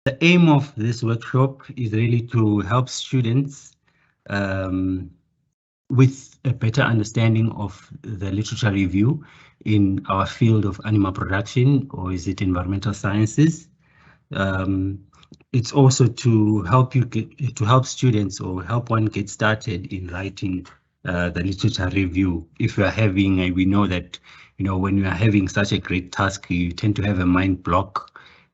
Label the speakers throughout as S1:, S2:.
S1: The aim of this workshop is really to help students with a better understanding of the literature review in our field of animal production, or is it environmental sciences. It's also to help students or help one get started in writing the literature review. If we are having, we know that, when you are having such a great task, you tend to have a mind block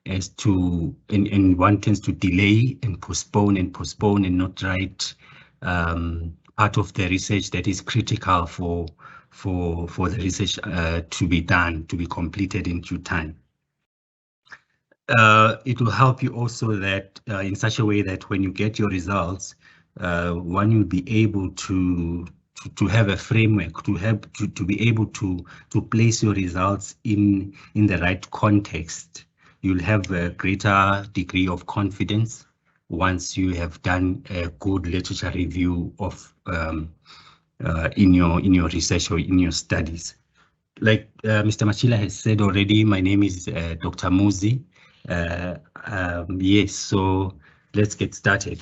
S1: as to, and one tends to delay and postpone and not write part of the research that is critical for the research to be done, to be completed in due time. It will help you also that in such a way that when you get your results, one will be able to have a framework to be able to place your results in the right context. You'll have a greater degree of confidence once you have done a good literature review of in your research or in your studies. Like Mr. Machila has said already, my name is Dr. Muzi. Yes, so let's get started.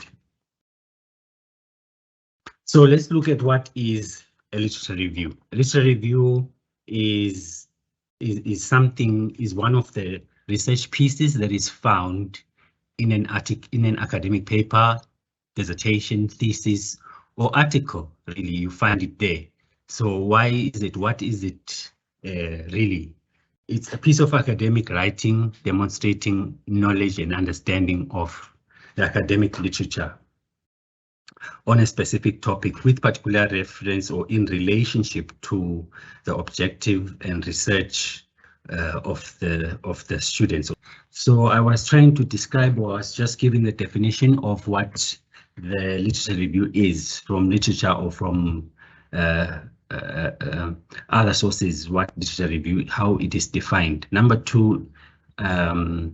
S1: So let's look at what is a literature review. A literature review is one of the research pieces that is found in an academic paper, dissertation, thesis, or article. Really, you find it there. So why is it? What is it really? It's a piece of academic writing demonstrating knowledge and understanding of the academic literature on a specific topic with particular reference or in relationship to the objective and research of the students. So I was trying to describe, or I was just giving the definition of what the literature review is from literature or from other sources, what literature review, how it is defined. Number two, I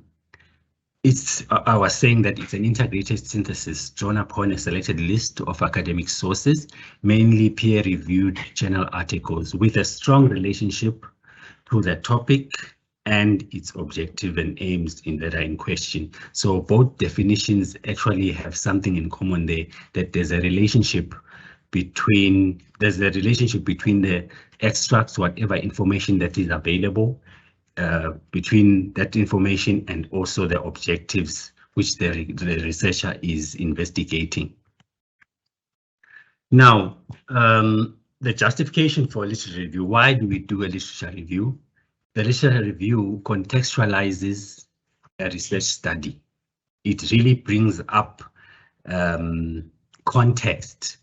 S1: was saying that it's an integrated synthesis drawn upon a selected list of academic sources, mainly peer-reviewed journal articles with a strong relationship to the topic and its objective and aims in that are in question. So both definitions actually have something in common there, that there's a relationship between the extracts, whatever information that is available, between that information and also the objectives which the researcher is investigating. Now, the justification for a literature review. Why do we do a literature review? The literature review contextualizes a research study. It really brings up context,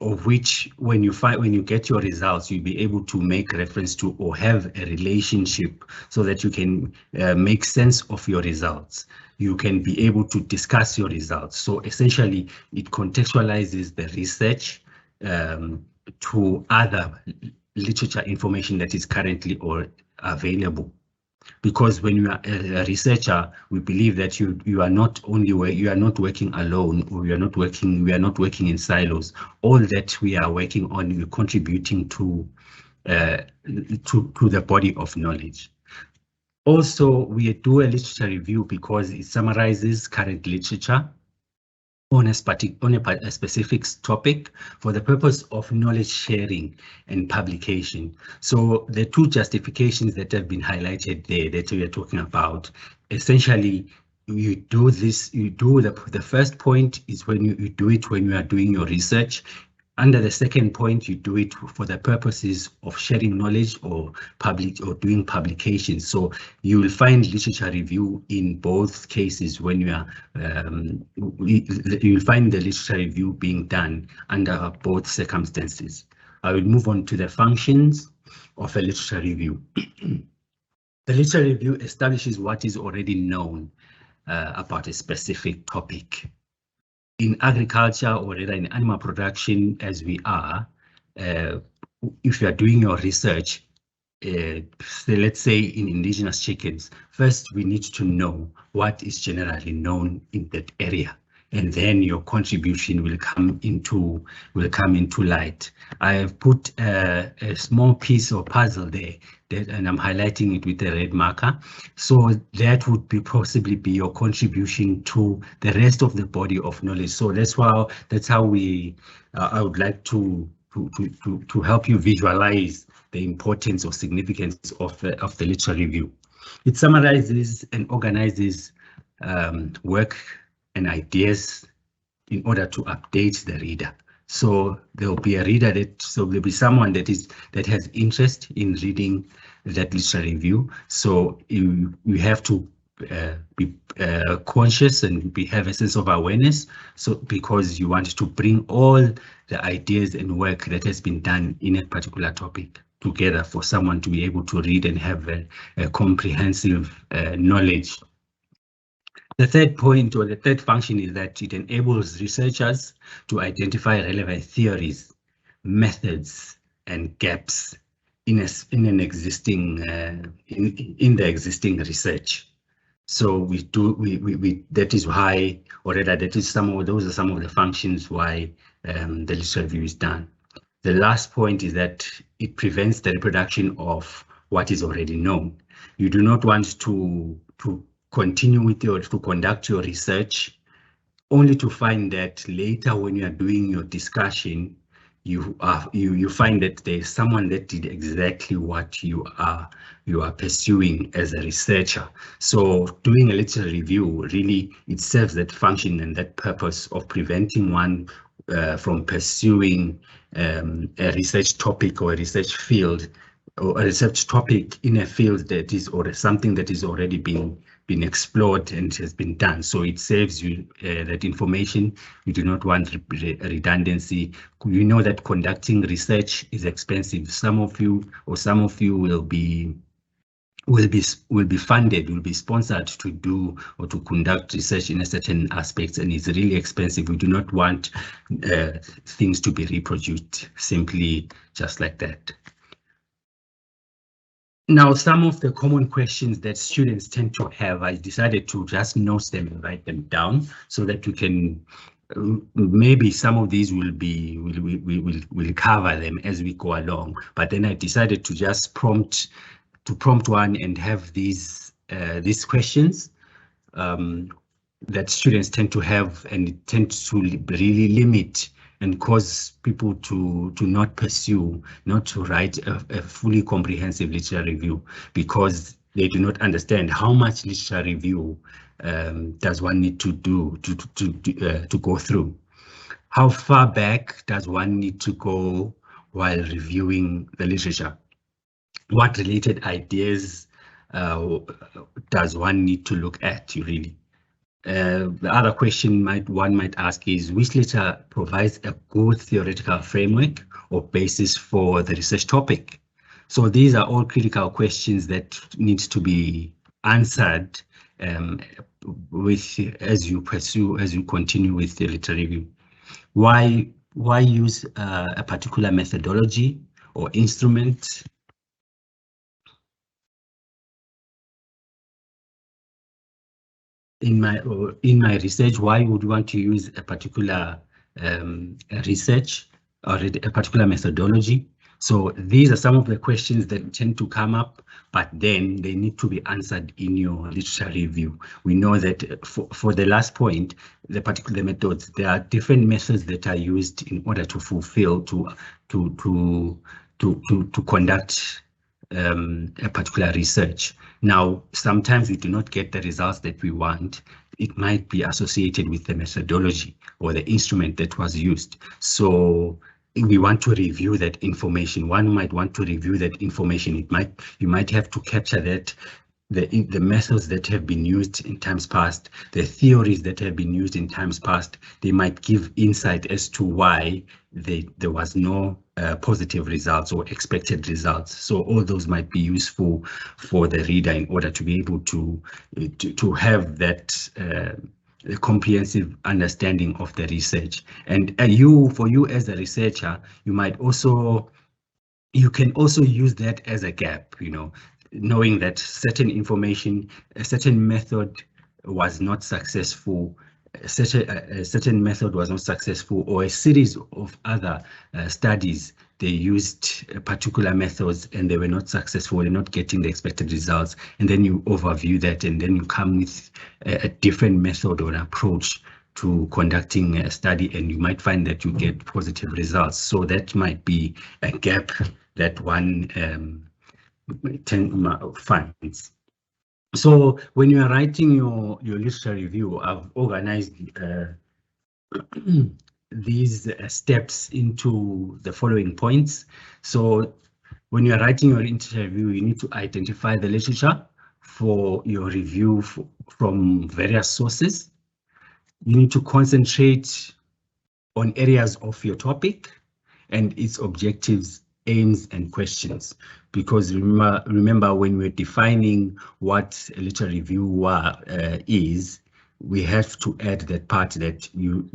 S1: of which when you get your results, you'll be able to make reference to or have a relationship so that you can make sense of your results. You can be able to discuss your results. So essentially, it contextualizes the research to other literature information that is currently or available. Because when you are a researcher, we believe that you are not working alone, or we are not working in silos. All that we are working on, we're contributing to the body of knowledge. Also, we do a literature review because it summarizes current literature on a specific topic for the purpose of knowledge sharing and publication. So the two justifications that have been highlighted there that we are talking about, essentially you do this, the first point is when you do it when you are doing your research. Under the second point, you do it for the purposes of sharing knowledge or doing publications. So you will find literature review in both cases when you are, you'll find the literature review being done under both circumstances. I will move on to the functions of a literature review. The literature review establishes what is already known about a specific topic. In agriculture, or rather in animal production, as we are, if you are doing your research, let's say in indigenous chickens, first we need to know what is generally known in that area. and then your contribution will come into light. I have put a small piece of puzzle there, and I'm highlighting it with a red marker. So that would possibly be your contribution to the rest of the body of knowledge. So that's how we. I would like to help you visualize the importance or significance of the literature review. It summarizes and organizes work and ideas in order to update the reader. So there will be a reader there'll be someone that has interest in reading that literature review. So you have to be conscious and have a sense of awareness. So because you want to bring all the ideas and work that has been done in a particular topic together for someone to be able to read and have a comprehensive knowledge. The third point, or the third function, is that it enables researchers to identify relevant theories, methods, and gaps in the existing research. So that is why, or rather, those are some of the functions why the literature review is done. The last point is that it prevents the reproduction of what is already known. You do not want to continue to conduct your research only to find that later when you are doing your discussion, you find that there's someone that did exactly what you are pursuing as a researcher. So doing a literature review, really, it serves that function and that purpose of preventing one from pursuing a research topic or a research field, or a research topic in a field that is, or something that is already been explored and has been done. So it saves you that information. You do not want redundancy. You know that conducting research is expensive. Some of you will be funded, will be sponsored to do or to conduct research in a certain aspects, and it's really expensive. We do not want things to be reproduced simply just like that. Now, some of the common questions that students tend to have, I decided to just note them and write them down so that you can, maybe some of these we'll cover them as we go along. But then I decided to just prompt one and have these questions that students tend to have, and it tends to really limit and cause people to not to write a fully comprehensive literature review, because they do not understand how much literature review does one need to do to go through. How far back does one need to go while reviewing the literature? What related ideas does one need to look at, really? The other question one might ask is, which literature provides a good theoretical framework or basis for the research topic? So these are all critical questions that need to be answered as you continue with the literature review. Why use a particular methodology or instrument? In my research, why would you want to use a particular research or a particular methodology? So these are some of the questions that tend to come up, but then they need to be answered in your literature review. We know that for the last point, the particular methods, there are different methods that are used in order to fulfill to conduct a particular research. Now, sometimes we do not get the results that we want. It might be associated with the methodology or the instrument that was used. So we want to review that information. One might want to review that information. You might have to capture that, the methods that have been used in times past, the theories that have been used in times past. They might give insight as to why there was no positive results or expected results. So all those might be useful for the reader in order to be able to have that comprehensive understanding of the research. And for you as a researcher, you can also use that as a gap, knowing that certain information, a certain method was not successful a certain method was not successful, or a series of other studies, they used particular methods and they were not successful, they're not getting the expected results, and then you overview that, and then you come with a different method or approach to conducting a study, and you might find that you get positive results. So that might be a gap that one finds. So when you are writing your literature review, I've organized these steps into the following points. So when you are writing your literature review, you need to identify the literature for your review from various sources. You need to concentrate on areas of your topic and its objectives, aims, and questions. Because remember when we're defining what a literature review is, we have to add that part that you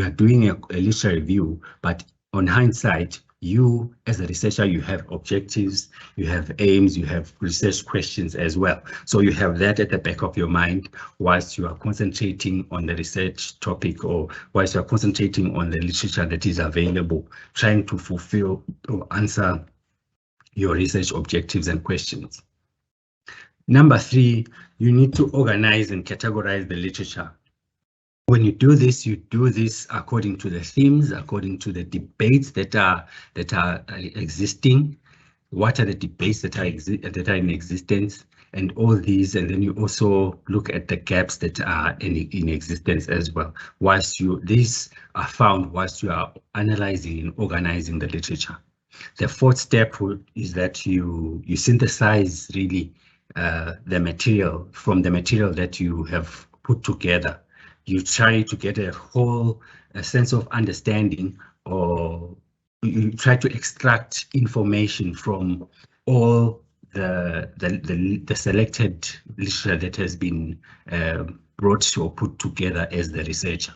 S1: are doing a literature review, but on hindsight, you as a researcher, you have objectives, you have aims, you have research questions as well. So you have that at the back of your mind whilst you are concentrating on the research topic, or whilst you are concentrating on the literature that is available, trying to fulfill or answer your research objectives and questions. Number 3, you need to organize and categorize the literature. When you do this according to the themes, according to the debates that are existing. What are the debates that are in existence, and all these, and then you also look at the gaps that are in existence as well. These are found whilst you are analyzing and organizing the literature. The 4th step is that you synthesize really the material from the material that you have put together. You try to get a sense of understanding, or you try to extract information from all the selected literature that has been brought or put together as the researcher.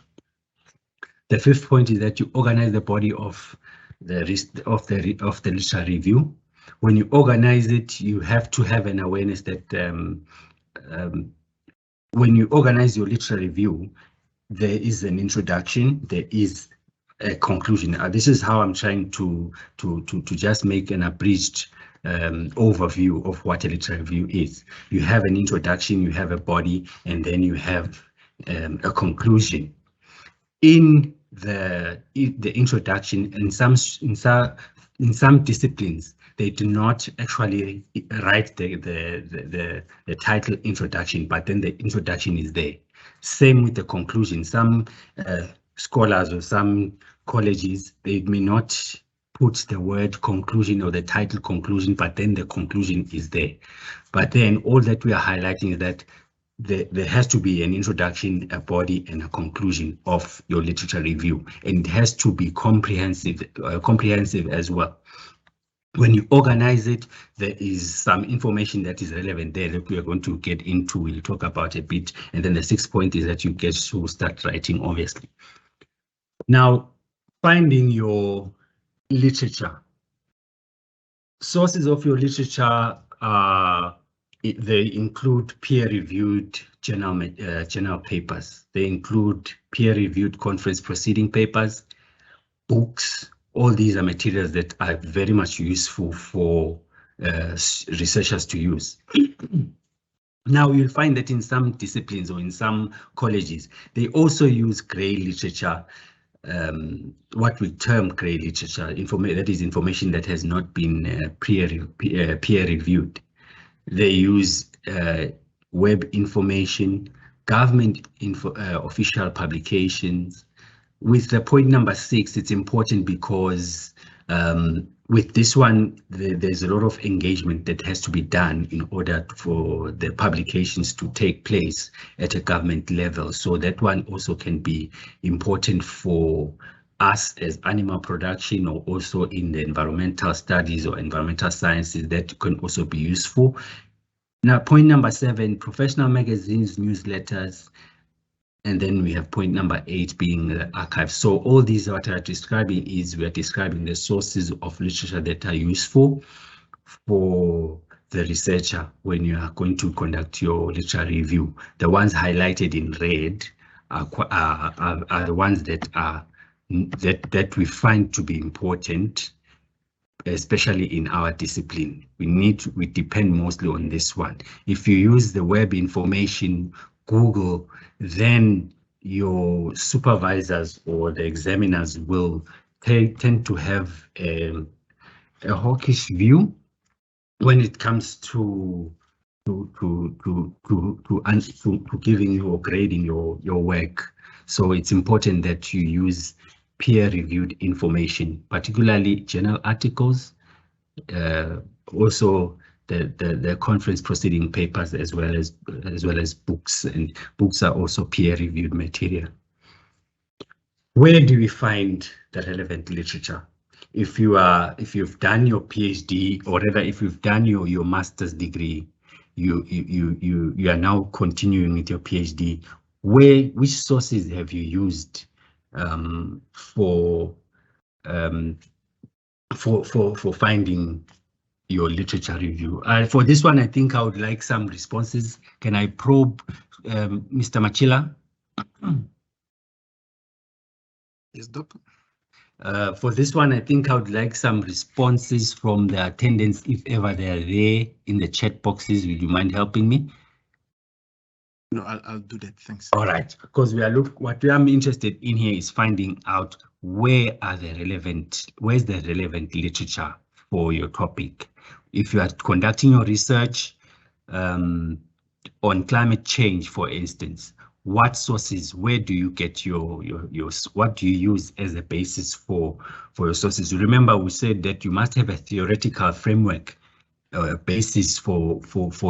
S1: The 5th point is that you organize the body of the literature review. When you organize it, you have to have an awareness that when you organize your literature review, there is an introduction, there is a conclusion. This is how I'm trying to just make an abridged overview of what a literature review is. You have an introduction, you have a body, and then you have a conclusion. In the introduction, in some disciplines, they do not actually write the title introduction, but then the introduction is there. Same with the conclusion. Some scholars or some colleges, they may not put the word conclusion or the title conclusion, but then the conclusion is there. But then all that we are highlighting is that there has to be an introduction, a body, and a conclusion of your literature review, and it has to be comprehensive as well. When you organize it, there is some information that is relevant there that we are going to get into. We'll talk about a bit. And then the 6th point is that you get to start writing, obviously. Now, finding your literature. Sources of your literature they include peer-reviewed journal papers. They include peer-reviewed conference proceeding papers, books. All these are materials that are very much useful for researchers to use. Now you'll find that in some disciplines or in some colleges, they also use grey literature, what we term grey literature, that is information that has not been peer-reviewed. They use web information, government official publications. With the point number 6, it's important because with this one, there's a lot of engagement that has to be done in order for the publications to take place at a government level. So that one also can be important for us as animal production, or also in the environmental studies or environmental sciences, that can also be useful. Now, point number 7, professional magazines, newsletters. And then we have point number 8 being the archives. So all these what we are describing the sources of literature that are useful for the researcher when you are going to conduct your literature review. The ones highlighted in red are the ones that we find to be important, especially in our discipline. We depend mostly on this one. If you use the web information, Google, then your supervisors or the examiners will tend to have a hawkish view when it comes to giving you or grading your work. So it's important that you use peer-reviewed information, particularly journal articles, also the conference proceeding papers, as well as books, and books are also peer-reviewed material. Where do we find the relevant literature? If you've done your PhD, or rather if you've done your master's degree, you are now continuing with your PhD, which sources have you used for finding your literature review? For this one, I think I would like some responses. Can I probe Mr. Machila?
S2: Yes, Doctor.
S1: For this one, I think I would like some responses from the attendants, if ever they are there in the chat boxes. Would you mind helping me?
S2: No, I'll do that. Thanks.
S1: All right, because what I'm interested in here is finding out where's the relevant literature for your topic. If you are conducting your research on climate change, for instance, what sources, where do you get what do you use as a basis for your sources? Remember, we said that you must have a theoretical framework, basis for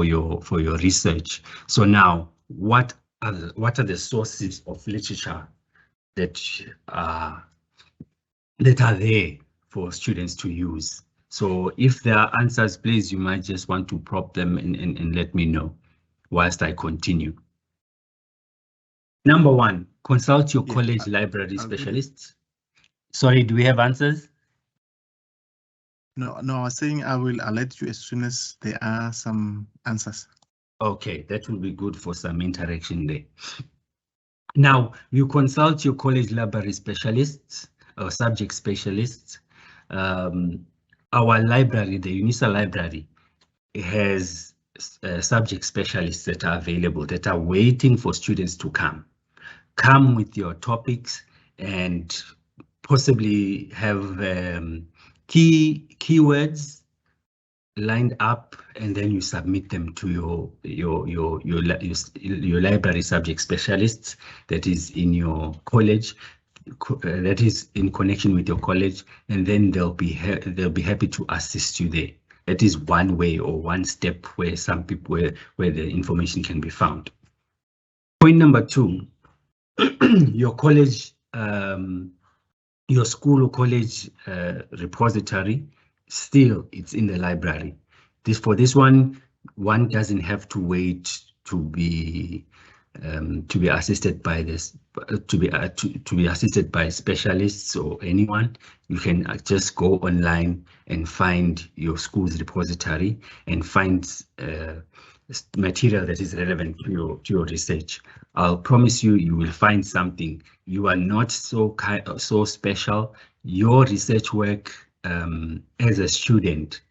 S1: your research. So now, what are the sources of literature that are there for students to use? So if there are answers, please, you might just want to prompt them and let me know whilst I continue. Number one, consult your college library specialists. Sorry, do we have answers?
S2: No, I was saying I'll let you as soon as there are some answers.
S1: Okay, that will be good for some interaction there. Now, you consult your college library specialists or subject specialists. Our library, the UNISA library, has subject specialists that are available, that are waiting for students to come with your topics and possibly have keywords lined up, and then you submit them to your library subject specialists that is in your college, that is in connection with your college, and then they'll be happy to assist you there. That is one way or one step where some people where the information can be found. Point number two, your college, your school or college repository, still it's in the library. For this one doesn't have to wait to be assisted by to be assisted by specialists or anyone. You can just go online and find your school's repository and find material that is relevant to your research. I'll promise you will find something. You are not so special. Your research work as a student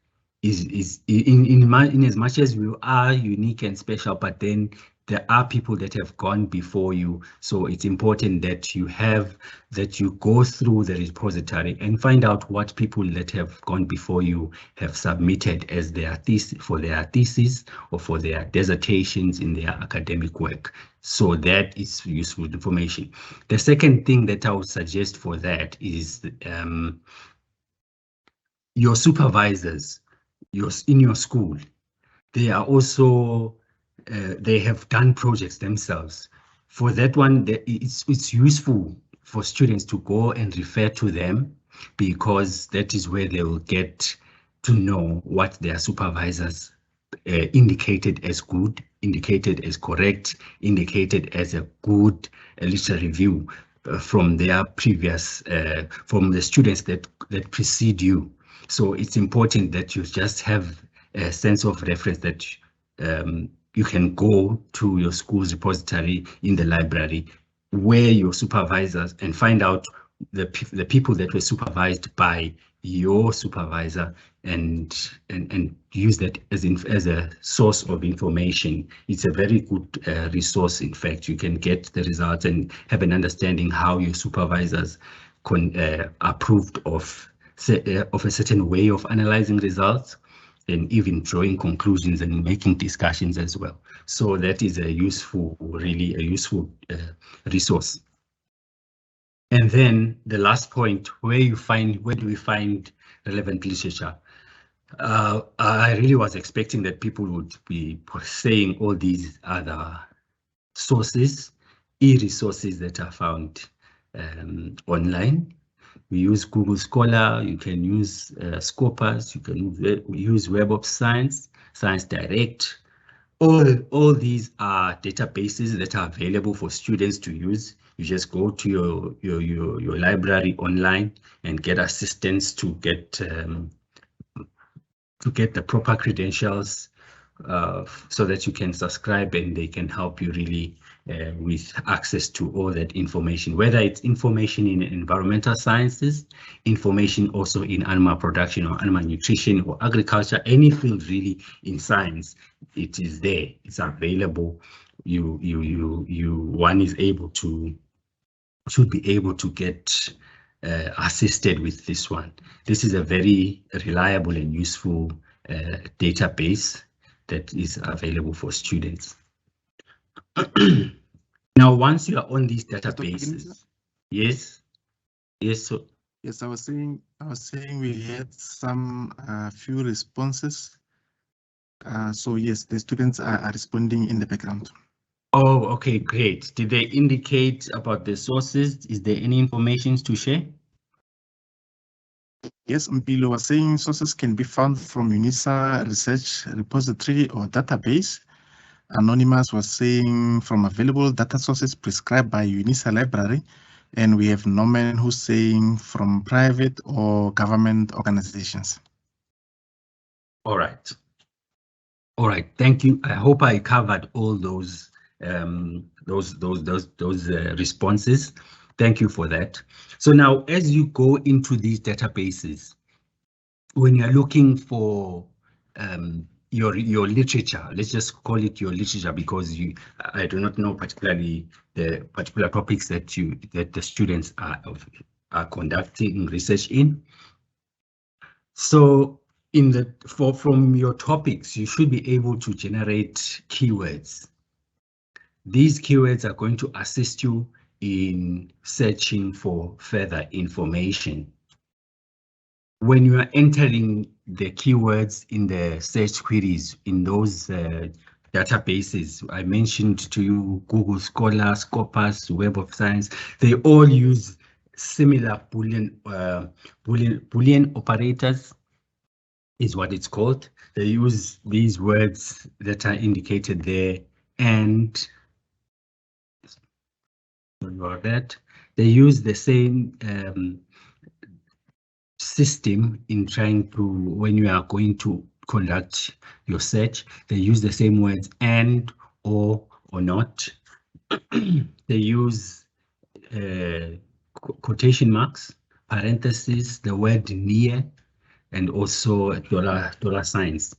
S1: is in as much as you are unique and special, but then there are people that have gone before you. So it's important that you go through the repository and find out what people that have gone before you have submitted as their thesis or for their dissertations in their academic work. So that is useful information. The second thing that I would suggest for that is your supervisors, in your school. They are also they have done projects themselves. For that one, it's useful for students to go and refer to them, because that is where they will get to know what their supervisors indicated as good, indicated as correct, indicated as a good literature review from their previous, from the students that precede you. So it's important that you just have a sense of reference, that you can go to your school's repository in the library where your supervisors and find out the people that were supervised by your supervisor and use that as a source of information. It's a very good resource. In fact, you can get the results and have an understanding how your supervisors approved of a certain way of analyzing results, and even drawing conclusions and making discussions as well. So that is a useful, really a useful resource. And then the last point, where do we find relevant literature? I really was expecting that people would be saying all these other sources, e-resources that are found online. We use Google Scholar, you can use Scopus, you can use Web of Science, Science Direct. All these are databases that are available for students to use. You just go to your library online and get assistance to get the proper credentials so that you can subscribe, and they can help you really with access to all that information, whether it's information in environmental sciences, information also in animal production or animal nutrition or agriculture, any field really in science. It is there, it's available. One is able to, should be able to get assisted with this one. This is a very reliable and useful database that is available for students. Now, once you are on these databases, yes, so
S2: yes, I was saying we had some few responses. So yes, the students are responding in the background.
S1: Oh, okay, great. Did they indicate about the sources? Is there any information to share?
S2: Yes, Mpilo was saying sources can be found from UNISA research repository or database. Anonymous was saying from available data sources prescribed by UNISA library. And we have Norman who's saying from private or government organizations.
S1: All right. All right, thank you. I hope I covered all those responses. Thank you for that. So now, as you go into these databases, when you're looking for your literature, let's just call it your literature, because I do not know particularly the particular topics that the students are conducting research in. So from your topics, you should be able to generate keywords. These keywords are going to assist you in searching for further information. When you are entering the keywords in the search queries in those databases, I mentioned to you Google Scholar, Scopus, Web of Science, they all use similar Boolean operators, is what it's called. They use these words that are indicated there, and about that, they use the same system in trying to, when you are going to conduct your search, they use the same words and, or not. They use quotation marks, parentheses, the word near, and also dollar signs.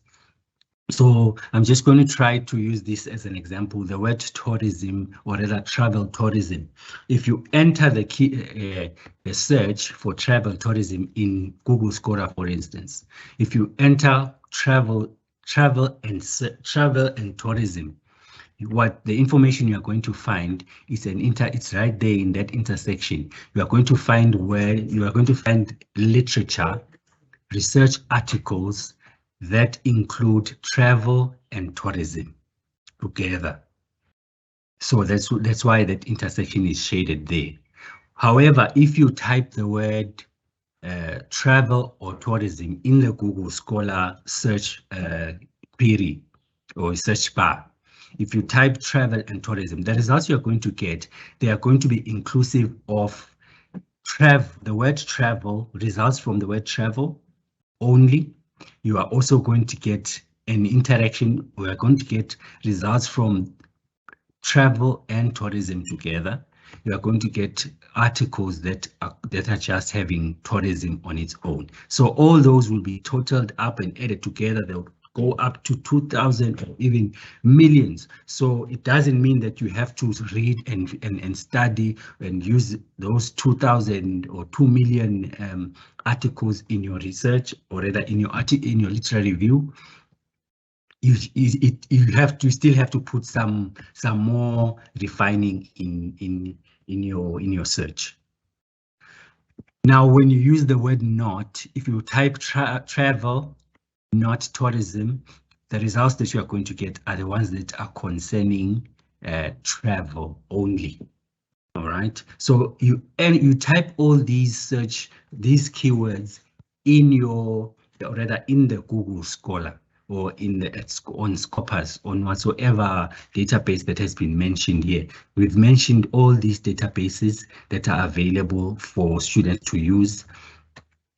S1: So I'm just going to try to use this as an example, the word tourism, or rather travel tourism. If you enter the search for travel tourism in Google Scholar, for instance, if you enter travel and tourism, what the information you are going to find is it's right there in that intersection. You are going to find literature, research articles that include travel and tourism together. So that's why that intersection is shaded there. However, if you type the word travel or tourism in the Google Scholar search query or search bar, if you type travel and tourism, the results you're going to get, they are going to be inclusive of the word travel, results from the word travel only. You are also going to get an interaction. We are going to get results from travel and tourism together. you are going to get articles that are just having tourism on its own. So all those will be totaled up and added together. They'll go up to 2,000 or even millions. So it doesn't mean that you have to read and study and use those 2,000 or 2 million articles in your research, or rather in your literary review. You still have to put some more refining in your search. Now, when you use the word not, if you type travel, not tourism, the results that you are going to get are the ones that are concerning travel only. All right. So you type all these keywords in the Google Scholar, or on Scopus, on whatsoever database that has been mentioned here. We've mentioned all these databases that are available for students to use.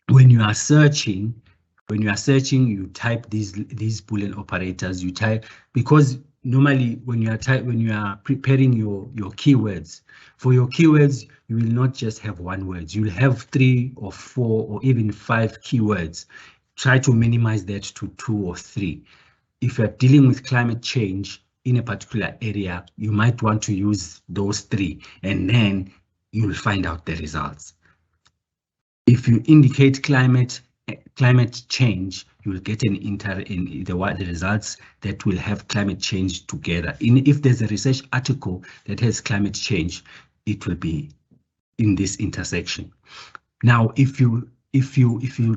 S1: When you are searching, you type these Boolean operators. You type, because normally when you are preparing your keywords, for your keywords, you will not just have one word. You'll have 3 or 4 or even 5 keywords. Try to minimize that to 2 or 3. If you're dealing with climate change in a particular area, you might want to use those 3, and then you'll find out the results. If you indicate climate change, you will get the results that will have climate change together. If there's a research article that has climate change, it will be in this intersection. Now, if you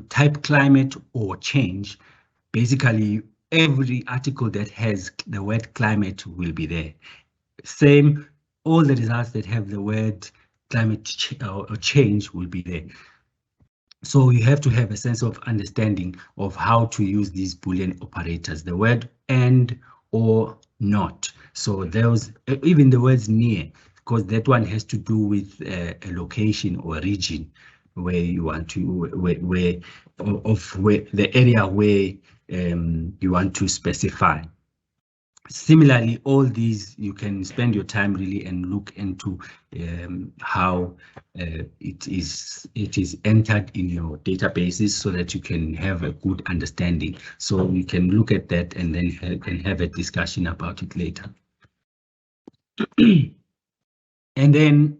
S1: type climate or change, basically every article that has the word climate will be there. Same, all the results that have the word climate or change will be there. So you have to have a sense of understanding of how to use these Boolean operators, the word and or not. So those, even the words near, because that one has to do with a location or a region where you want to, where the area where you want to specify. Similarly, all these, you can spend your time really and look into how it is entered in your databases, so that you can have a good understanding. So you can look at that and then can have a discussion about it later. And then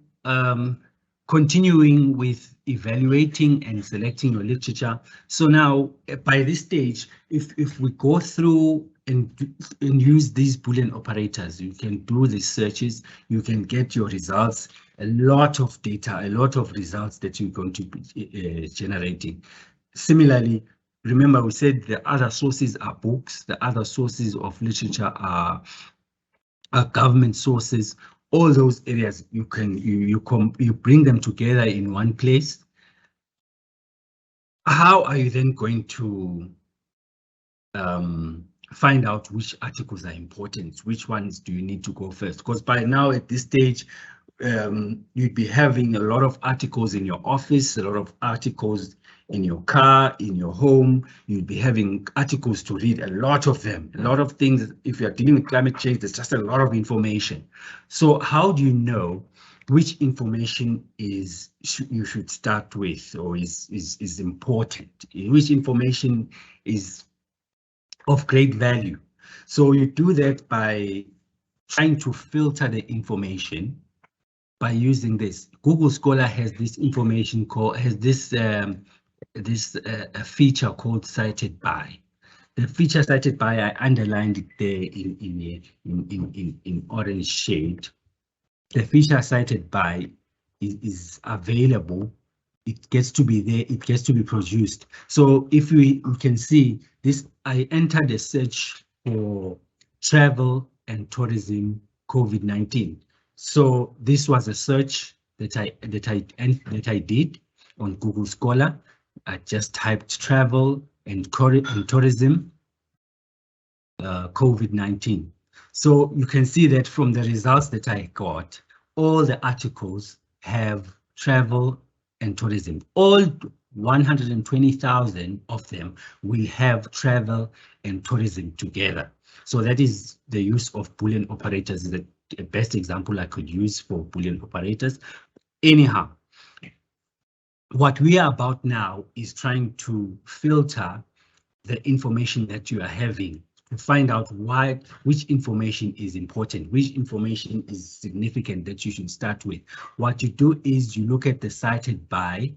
S1: continuing with evaluating and selecting your literature. So now, by this stage, if we go through and use these Boolean operators, you can do the searches, you can get your results, a lot of data, a lot of results that you're going to be generating. Similarly, remember we said the other sources are books, the other sources of literature are government sources. All those areas you bring them together in one place. How are you then going to find out which articles are important? Which ones do you need to go first? Because by now at this stage, you'd be having a lot of articles in your office, a lot of articles in your car, in your home. You'd be having articles to read, a lot of them, a lot of things. If you're dealing with climate change, there's just a lot of information. So how do you know which information you should start with, or is important? Which information is of great value? So you do that by trying to filter the information by using this. Google Scholar has this information a feature called cited by. The feature cited by, I underlined it there in orange shade. The feature cited by is available. It gets to be there. It gets to be produced. So if we can see this, I entered a search for travel and tourism COVID-19. So this was a search that I did on Google Scholar. I just typed travel and tourism COVID-19. So you can see that from the results that I got, all the articles have travel and tourism. All 120,000 of them will have travel and tourism together. So that is the use of Boolean operators, that best example I could use for Boolean operators. Anyhow, what we are about now is trying to filter the information that you are having to find out which information is important, which information is significant that you should start with. What you do is you look at the cited by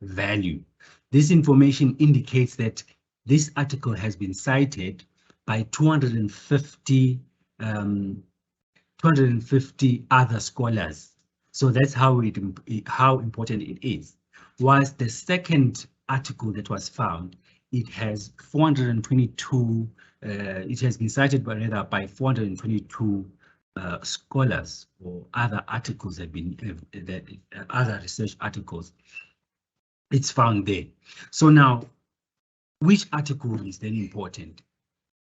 S1: value. This information indicates that this article has been cited by 250 other scholars. So that's how important it is. Whilst the second article that was found, it has 422. It has been cited by 422 scholars, or other articles have been other research articles. It's found there. So now, which article is then important?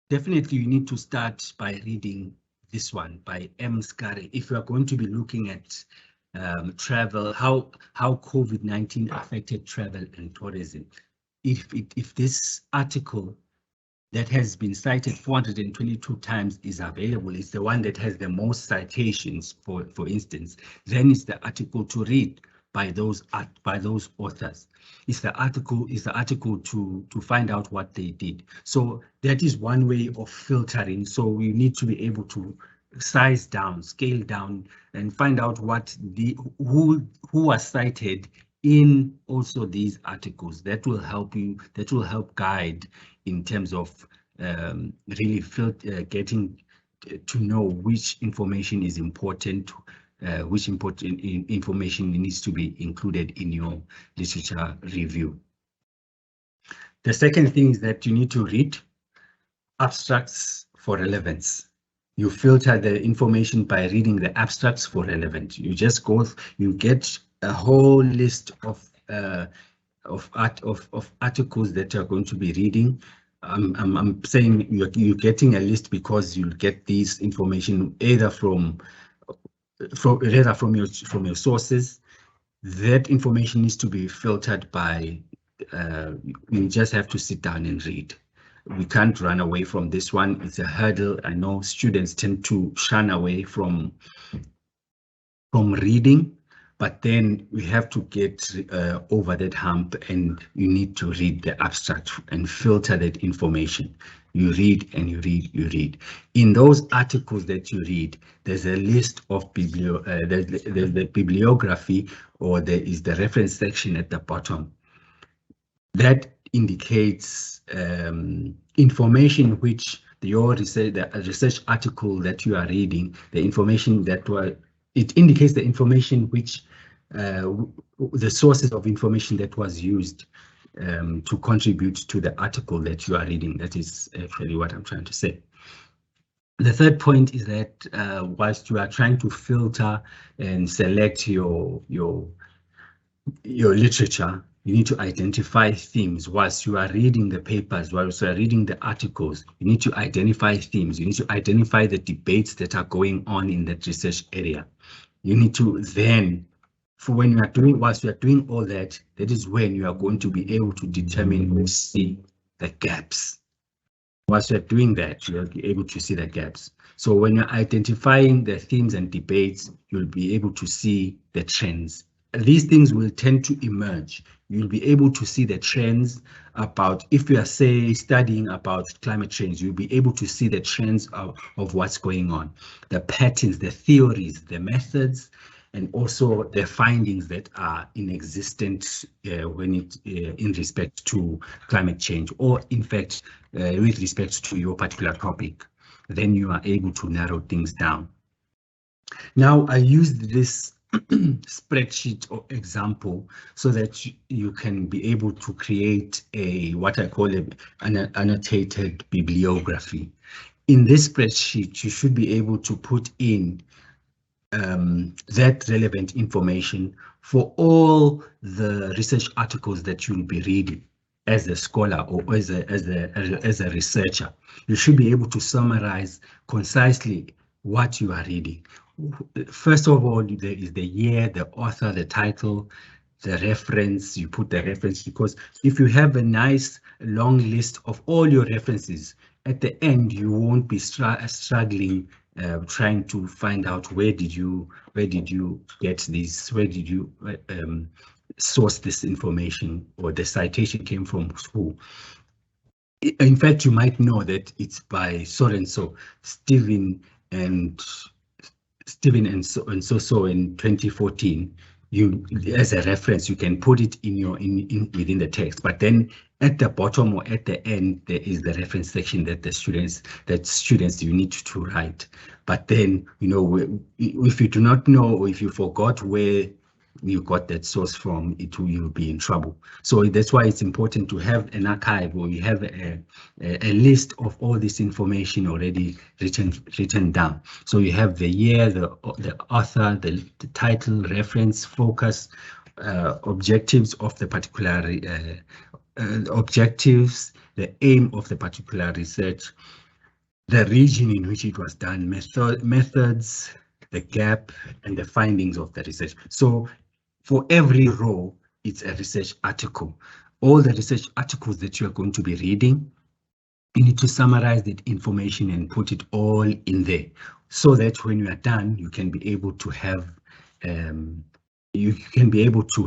S1: Definitely, you need to start by reading this one by M. Scary. If you are going to be looking at travel, how COVID-19 affected travel and tourism. If this article that has been cited 422 times is available, it's the one that has the most citations, for instance, then it's the article to read by those authors. It's the article to find out what they did. So that is one way of filtering. So we need to be able to size down, scale down, and find out who was cited in also these articles. That will help you. That will help guide in terms of really getting to know which information is important, which important information needs to be included in your literature review. The second thing is that you need to read abstracts for relevance. You filter the information by reading the abstracts for relevance. You just you get a whole list of articles that you're going to be reading. I'm saying you're getting a list because you'll get these information either from your sources. That information needs to be filtered by. You just have to sit down and read. We can't run away from this one. It's a hurdle. I know students tend to shun away from reading, but then we have to get over that hump, and you need to read the abstract and filter that information. You read and you read, you read. In those articles that you read, there's a list of there's the bibliography, or there is the reference section at the bottom. That indicates information which your research article that you are reading, the information that it indicates the information which the sources of information that was used to contribute to the article that you are reading. That is actually what I'm trying to say. The third point is that whilst you are trying to filter and select your literature, you need to identify themes. Whilst you are reading the papers, whilst you are reading the articles, you need to identify themes. You need to identify the debates that are going on in that research area. You need to then, whilst you are doing all that, that is when you are going to be able to determine or see the gaps. Whilst you're doing that, you'll be able to see the gaps. So when you're identifying the themes and debates, you'll be able to see the trends. These things will tend to emerge. You'll be able to see the trends about, if you are, say, studying about climate change, you'll be able to see the trends of what's going on, the patterns, the theories, the methods, and also the findings that are in existence in respect to climate change, or in fact, with respect to your particular topic. Then you are able to narrow things down. Now, I used this spreadsheet or example so that you can be able to create what I call an annotated bibliography. In this spreadsheet, you should be able to put in that relevant information for all the research articles that you'll be reading as a scholar or as a researcher. You should be able to summarize concisely what you are reading. First of all, there is the year, the author, the title, the reference. You put the reference, because if you have a nice long list of all your references, at the end you won't be struggling trying to find out where did you get this, where did you source this information, or the citation came from who. In fact, you might know that it's by so and so, Stephen and so in 2014. You, as a reference, you can put it in your within the text, but then at the bottom or at the end there is the reference section that students you need to write. But then, you know, if you do not know, or if you forgot where you got that source from, you'll be in trouble. So that's why it's important to have an archive, or you have a list of all this information already written down. So you have the year, the author, the title, reference, focus, objectives of the particular objectives, the aim of the particular research, the region in which it was done, methods, the gap, and the findings of the research. So for every row, it's a research article. All the research articles that you are going to be reading, you need to summarize that information and put it all in there, so that when you are done, you can be able to have you can be able to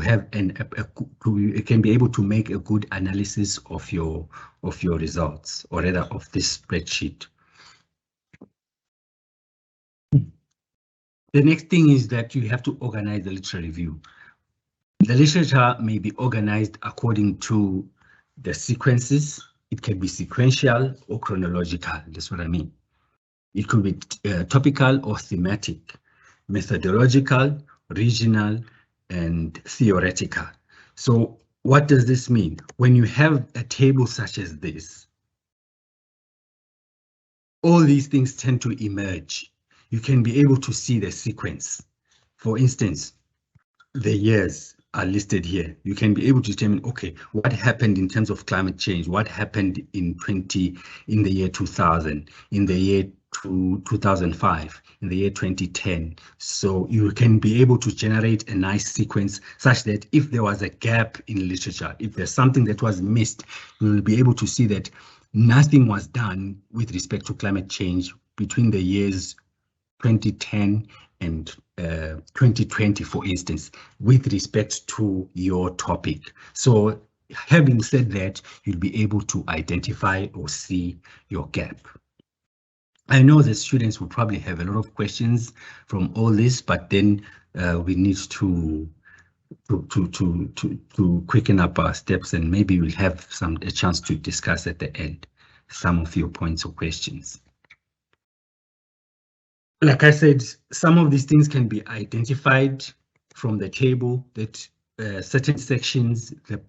S1: make a good analysis of your results, or rather of this spreadsheet. The next thing is that you have to organize the literature review. The literature may be organized according to the sequences. It can be sequential or chronological. That's what I mean. It could be topical or thematic, methodological, regional, and theoretical. So what does this mean? When you have a table such as this, all these things tend to emerge. You can be able to see the sequence. For instance, the years are listed here. You can be able to determine, okay, what happened in terms of climate change? What happened in the year 2000, in the year 2005, in the year 2010. So you can be able to generate a nice sequence such that if there was a gap in literature, if there's something that was missed, you will be able to see that nothing was done with respect to climate change between the years 2010 and 2020, for instance, with respect to your topic. So having said that, you'll be able to identify or see your gap. I know the students will probably have a lot of questions from all this, but then we need to quicken up our steps, and maybe we'll have a chance to discuss at the end some of your points or questions. Like I said, some of these things can be identified from the table, that certain sections, the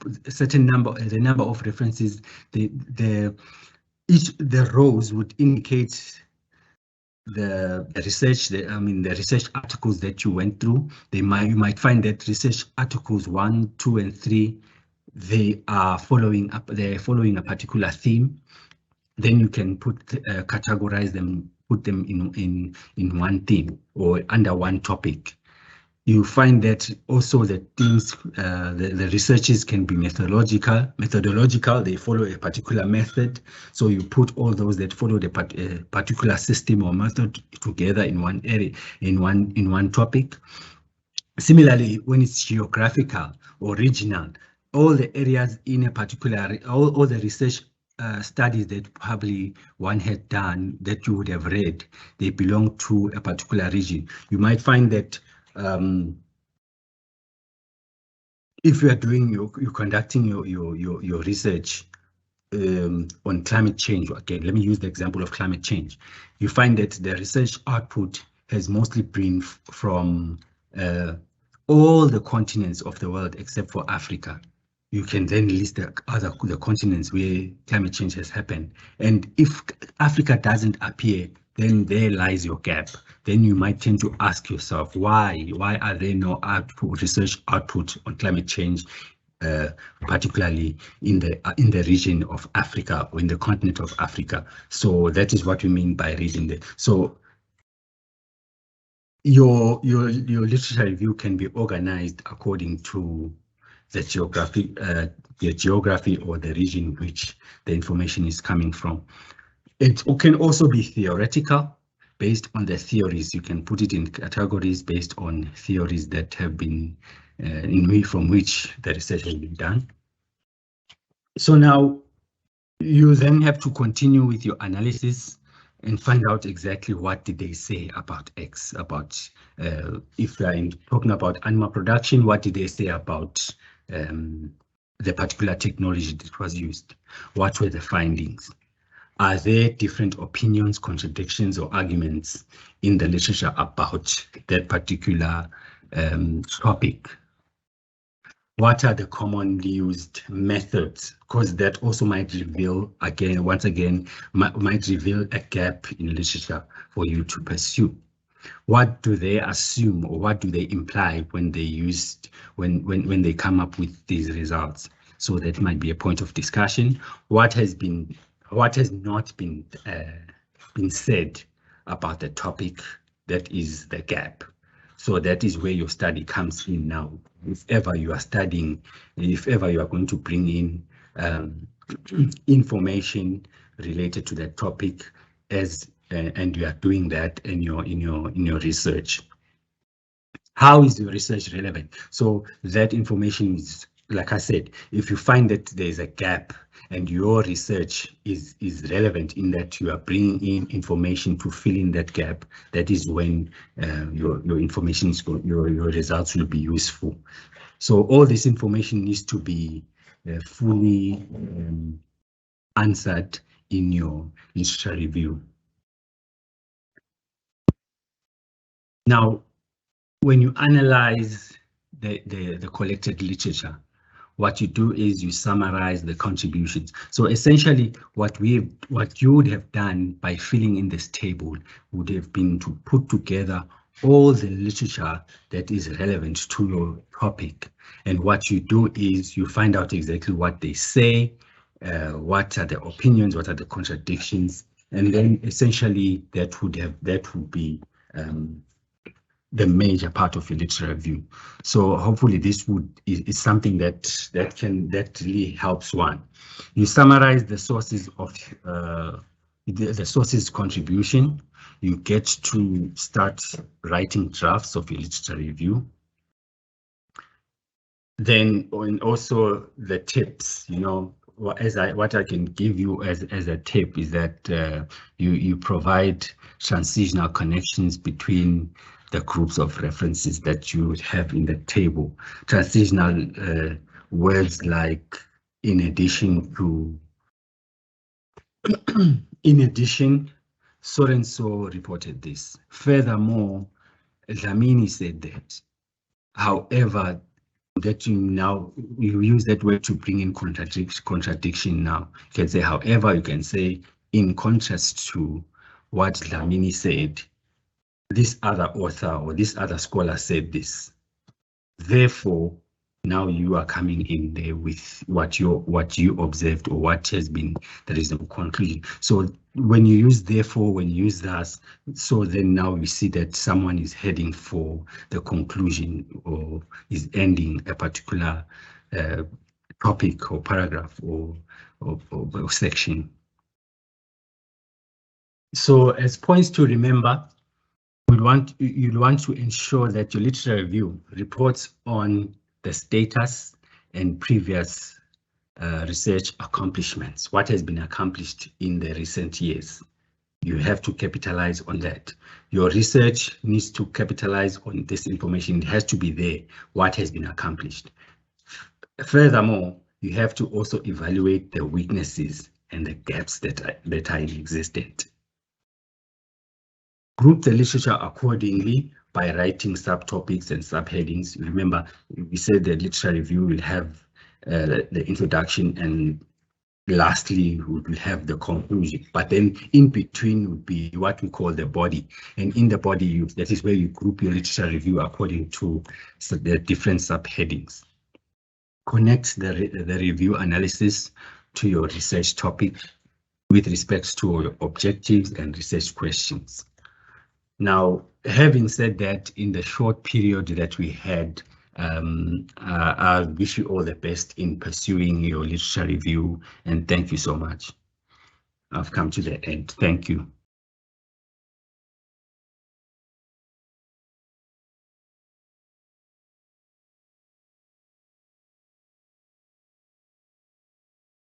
S1: number of references, the rows would indicate the research, the research articles that you went through. You might find that research articles 1, 2, and 3, they are following a particular theme. Then you can categorize them, put them in one theme or under one topic. You find that also the themes, the researches can be methodological. They follow a particular method. So you put all those that follow the particular system or method together in one area, in one topic. Similarly, when it's geographical or regional, all the areas in a particular, all the research studies that probably one had done that you would have read, they belong to a particular region. You might find that if you are doing you're conducting your research on climate change, again, let me use the example of climate change. You find that the research output has mostly been from all the continents of the world except for Africa. You can then list the continents where climate change has happened. And if Africa doesn't appear, then there lies your gap. Then you might tend to ask yourself, why are there no research output on climate change, particularly in the region of Africa or in the continent of Africa? So that is what we mean by reading the. So your literature review can be organized according to the geography or the region which the information is coming from. It can also be theoretical. based on the theories. You can put it in categories based on theories that have been from which the research has been done. So now you then have to continue with your analysis and find out exactly what did they say about X, about if you're talking about animal production, what did they say about the particular technology that was used? What were the findings? Are there different opinions, contradictions, or arguments in the literature about that particular topic? What are the commonly used methods? Because that also might reveal, once again, might reveal a gap in literature for you to pursue. What do they assume, or what do they imply when they when they come up with these results? So that might be a point of discussion. What has not been said about the topic that is the gap? So that is where your study comes in now. If ever you are studying, if ever you are going to bring in information related to that topic, and you are doing that in your research. How is your research relevant? So that information is, like I said, if you find that there is a gap and your research is relevant in that you are bringing in information to fill in that gap, that is when your information is your results will be useful. So all this information needs to be fully answered in your literature review. Now, when you analyze the collected literature, what you do is you summarize the contributions. So essentially, what you would have done by filling in this table would have been to put together all the literature that is relevant to your topic. And what you do is you find out exactly what they say, what are the opinions, what are the contradictions, and then essentially that would be the major part of your literature review. So hopefully this is something that really helps one. You summarize the sources of the sources contribution. You get to start writing drafts of your literature review. Then, and also the tips, what I can give you as a tip is that you provide transitional connections between the groups of references that you have in the table. Transitional words like in addition to, in addition, so and so reported this. Furthermore, Dlamini said that. However, that you use that word to bring in contradiction now. You can say, however, you can say, in contrast to what Dlamini said, this other author or this other scholar said this. Therefore, now you are coming in there with what you observed or what has been the reasonable conclusion. So when you use therefore, when you use thus, so then now we see that someone is heading for the conclusion or is ending a particular topic or paragraph or section. So as points to remember, you'd want to ensure that your literature review reports on the status and previous research accomplishments, what has been accomplished in the recent years. You have to capitalize on that. Your research needs to capitalize on this information. It has to be there, what has been accomplished. Furthermore, you have to also evaluate the weaknesses and the gaps that are in existence. Group the literature accordingly by writing subtopics and subheadings. Remember, we said the literature review will have the introduction, and lastly, we will have the conclusion. But then in between would be what we call the body. And in the body, that is where you group your literature review according to the different subheadings. Connect the review analysis to your research topic with respect to your objectives and research questions. Now, having said that, in the short period that we had, I wish you all the best in pursuing your literature review, and thank you so much. I've come to the end. Thank you.